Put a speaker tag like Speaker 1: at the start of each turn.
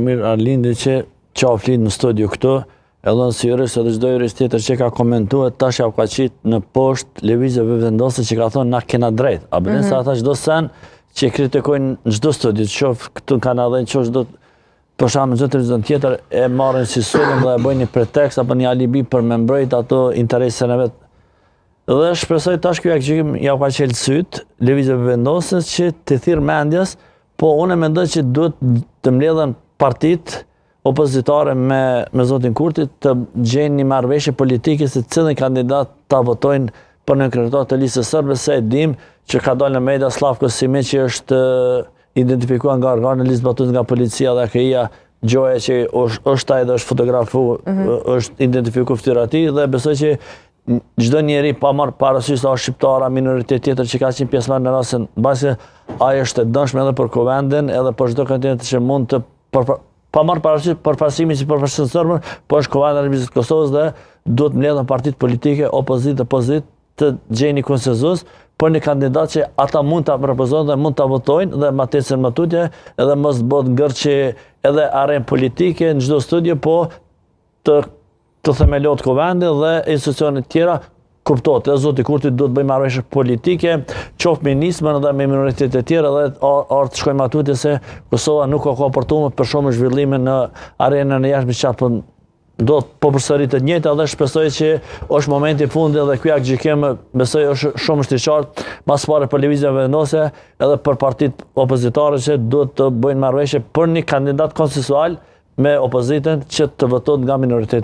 Speaker 1: Mirë Arlindi që flit në studio këtu, edhe në si jurist edhe çdo jurist tjetër që ka komentuar, tash ja ka qitë në poshtë lëvizjeve vendose që ka thonë na kena drejt. A bën sa ata çdo sen që kritikojnë në çdo studio, qof këtu në Kanada, qof çdo për shembull çdo televizion tjetër e marrin si sulm dhe e bëjnë një pretekst apo një alibi për me mbrojt ato interesin e vet. Dhe shpresoj tash ky gjykim ja ka qelë syt lëvizjeve vendose që të thirr mendjes, po unë mendoj që duhet të mbledhen partitë opozitare me zotin Kurti të gjejnë një marrëveshje politike se cilin kandidat ta votojnë për në kryetar të listës serbe, se e dim që ka dalë në media Slavko Simić që është identifikuar nga organet listë batues nga policia dhe KI-ja, gjoja që është ai dhe është fotografu, është identifikuar fytyra e tij dhe besoj që çdo njeri pa marrë parasysh se është shqiptar, minoritet tjetër që ka qenë pjesëmarrë në rastin, mbasi ai është e dënshme edhe për Kuvendin, edhe për çdo kandidat që mund të pa marrë parasysh përfaqësimin si përfaqësues serbe, po është Kuvendit i Republikës Kosovës dhe duhet mbledhen partitë politike, opozitë, pozitë të gjejnë një konsenzus për një kandidat që ata mund ta propozojnë dhe mund ta votojnë dhe ma tecën më tutje, edhe mos bëhet ngërçi edhe arren politike në çdo studio, po të themelot Kuvendi dhe institucionet tjera kuptohet. Dhe zoti Kurti duhet bëjë marrëveshje politike, qoftë me nismën dhe me minoritetet e tjera dhe të shkojmë atutje se Kosova nuk ka përtuar për shumë zhvillime në arenën e jashtme çfarë do të përsëritet njëjta dhe shpresoj që është momenti i fundit dhe ky gjykim besoj është shumë shtricart mas pare për lëvizjeve vendose edhe për partitë opozitare që duhet të bëjnë marrëveshje për një kandidat konsensual me opozitën që të votojnë nga minoritetet.